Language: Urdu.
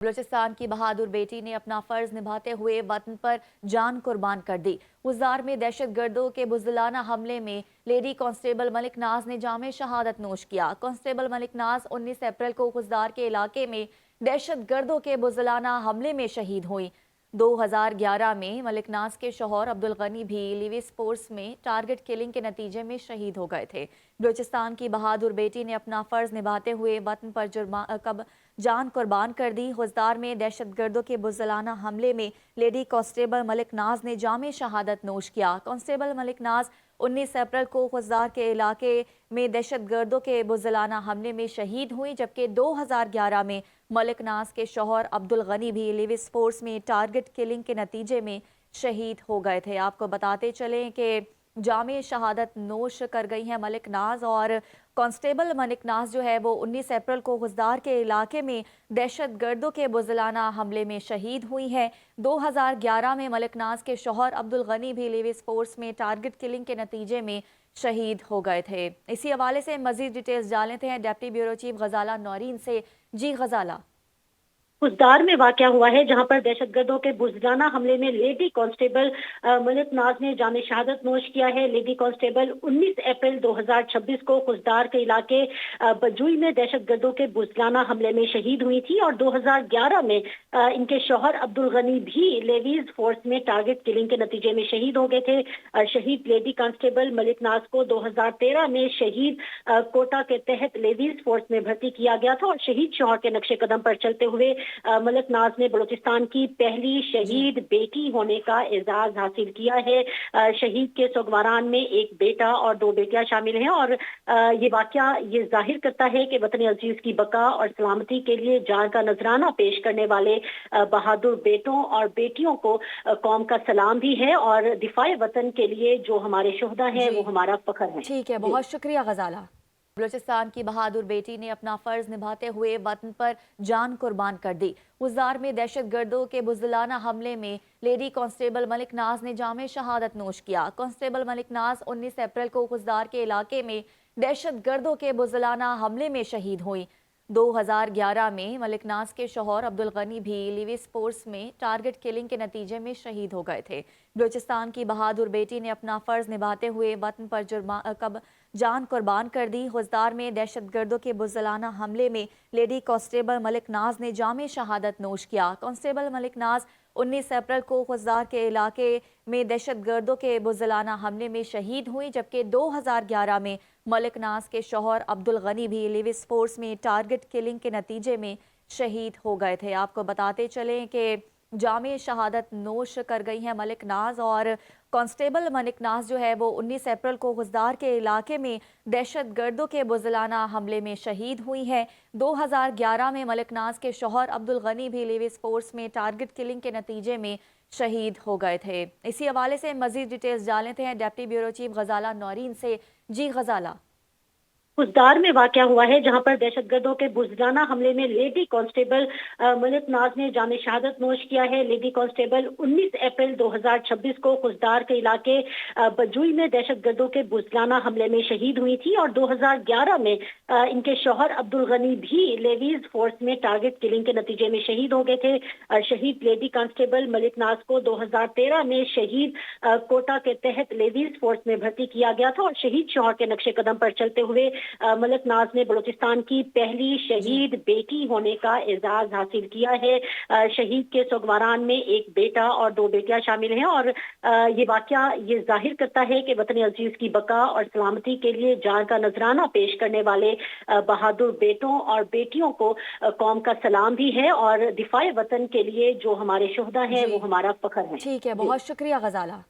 بلوچستان کی بہادر بیٹی نے اپنا فرض نبھاتے ہوئے وطن پر جان قربان کر دی۔ وزار میں دہشت گردوں کے بزدلانہ حملے میں لیڈی کانسٹیبل ملک ناز نے جامع شہادت نوش کیا۔ کانسٹیبل ملک ناز 19 اپریل کو خزدار کے علاقے میں دہشت گردوں کے بزدلانہ حملے میں شہید ہوئی۔ 2011 میں ملک ناز کے شوہر عبدالغنی بھی لیویس فورس میں ٹارگٹ کلنگ کے نتیجے میں شہید ہو گئے تھے۔ بلوچستان کی بہادر بیٹی نے اپنا فرض نبھاتے ہوئے وطن پر جان قربان کر دی۔ خزدار میں دہشت گردوں کے بزدلانہ حملے میں لیڈی کانسٹیبل ملک ناز نے جامع شہادت نوش کیا۔ کانسٹیبل ملک ناز 19 اپریل کو خزدار کے علاقے میں دہشت گردوں کے بزدلانہ حملے میں شہید ہوئی، جبکہ 2011 میں ملک ناز کے شوہر عبدالغنی بھی لیویس فورس میں ٹارگٹ کلنگ کے نتیجے میں شہید ہو گئے تھے۔ آپ کو بتاتے چلیں کہ جامع شہادت نوش کر گئی ہیں ملک ناز، اور کانسٹیبل ملک ناز جو ہے وہ 19 اپریل کو خزدار کے علاقے میں دہشت گردوں کے بزدلانہ حملے میں شہید ہوئی ہیں۔ 2011 میں ملک ناز کے شوہر عبدالغنی بھی لیویس فورس میں ٹارگٹ کلنگ کے نتیجے میں شہید ہو گئے تھے۔ اسی حوالے سے مزید ڈیٹیلز جان لیتے ہیں deputy bureau chief Ghazala Noreen سے۔ جی غزالہ، خزدار میں واقع ہوا ہے جہاں پر دہشت گردوں کے بزدلانہ حملے میں لیڈی کانسٹیبل ملک ناز نے جامع شہادت نوش کیا ہے۔ لیڈی کانسٹیبل 19 اپریل 2026 کو خزدار کے علاقے بجوئی میں دہشت گردوں کے بزدلانہ حملے میں شہید ہوئی تھی، اور 2011 میں ان کے شوہر عبدالغنی بھی لیویز فورس میں ٹارگٹ کلنگ کے نتیجے میں شہید ہو گئے تھے۔ شہید لیڈی کانسٹیبل ملک ناز کو 2013 میں شہید کوٹا کے تحت لیویز فورس میں بھرتی کیا گیا تھا، اور شہید شوہر کے نقش قدم پر چلتے ہوئے ملک ناز نے بلوچستان کی پہلی شہید بیٹی ہونے کا اعزاز حاصل کیا ہے۔ شہید کے سوگواران میں ایک بیٹا اور 2 بیٹیاں شامل ہیں، اور یہ واقعہ یہ ظاہر کرتا ہے کہ وطن عزیز کی بقا اور سلامتی کے لیے جان کا نذرانہ پیش کرنے والے بہادر بیٹوں اور بیٹیوں کو قوم کا سلام بھی ہے، اور دفاع وطن کے لیے جو ہمارے شہداء ہیں وہ ہمارا فخر ہے۔ ٹھیک ہے، بہت شکریہ غزالہ۔ بلوچستان کی بہادر بیٹی نے اپنا فرض نبھاتے ہوئے وطن پر جان قربان کر دی۔ خزدار میں دہشت گردوں کے بزدلانہ حملے میں لیڈی کانسٹیبل ملک ناز نے جامع شہادت نوش کیا۔ کانسٹیبل ملک ناز 19 اپریل کو خزدار کے علاقے میں دہشت گردوں کے بزدلانہ حملے میں شہید ہوئی۔ 2011 میں ملک ناز کے شوہر عبدالغنی بھی لیویس فورس میں ٹارگٹ کلنگ کے نتیجے میں شہید ہو گئے تھے۔ بلوچستان کی بہادر بیٹی نے اپنا فرض نبھاتے ہوئے وطن پر جان قربان کر دی۔ خزدار میں دہشت گردوں کے بزدلانہ حملے میں لیڈی کانسٹیبل ملک ناز نے جامع شہادت نوش کیا۔ کانسٹیبل ملک ناز 19 اپریل کو خزدار کے علاقے میں دہشت گردوں کے بزدلانہ حملے میں شہید ہوئی، جبکہ 2011 میں ملک ناز کے شوہر عبدالغنی بھی لیویس فورس میں ٹارگٹ کلنگ کے نتیجے میں شہید ہو گئے تھے۔ آپ کو بتاتے چلیں کہ جامع شہادت نوش کر گئی ہیں ملک ناز، اور کانسٹیبل ملک ناز جو ہے وہ 19 اپریل کو خزدار کے علاقے میں دہشت گردوں کے بزدلانہ حملے میں شہید ہوئی ہیں۔ 2011 میں ملک ناز کے شوہر عبدالغنی بھی لیویس فورس میں ٹارگٹ کلنگ کے نتیجے میں شہید ہو گئے تھے۔ اسی حوالے سے مزید ڈیٹیلز جان لیتے ہیں deputy bureau chief Ghazala Noreen سے۔ جی غزالہ، خزدار میں واقع ہوا ہے جہاں پر دہشت گردوں کے بزدلانہ حملے میں لیڈی کانسٹیبل ملک ناز نے جامع شہادت نوش کیا ہے۔ لیڈی کانسٹیبل 19 اپریل 2026 کو خزدار کے علاقے بجوئی میں دہشت گردوں کے بزدلانہ حملے میں شہید ہوئی تھی، اور 2011 میں ان کے شوہر عبدالغنی بھی لیویز فورس میں ٹارگٹ کلنگ کے نتیجے میں شہید ہو گئے تھے۔ شہید لیڈی کانسٹیبل ملک ناز کو 2013 میں شہید کوٹا کے تحت لیویز فورس میں بھرتی کیا گیا تھا، اور شہید شوہر کے نقش قدم پر چلتے ہوئے ملک ناز نے بلوچستان کی پہلی شہید بیٹی ہونے کا اعزاز حاصل کیا ہے۔ شہید کے سوگواران میں ایک بیٹا اور 2 بیٹیاں شامل ہیں، اور یہ واقعہ یہ ظاہر کرتا ہے کہ وطن عزیز کی بقا اور سلامتی کے لیے جان کا نذرانہ پیش کرنے والے بہادر بیٹوں اور بیٹیوں کو قوم کا سلام بھی ہے، اور دفاع وطن کے لیے جو ہمارے شہداء ہیں وہ ہمارا فخر ہے۔ ٹھیک ہے، بہت شکریہ غزالہ۔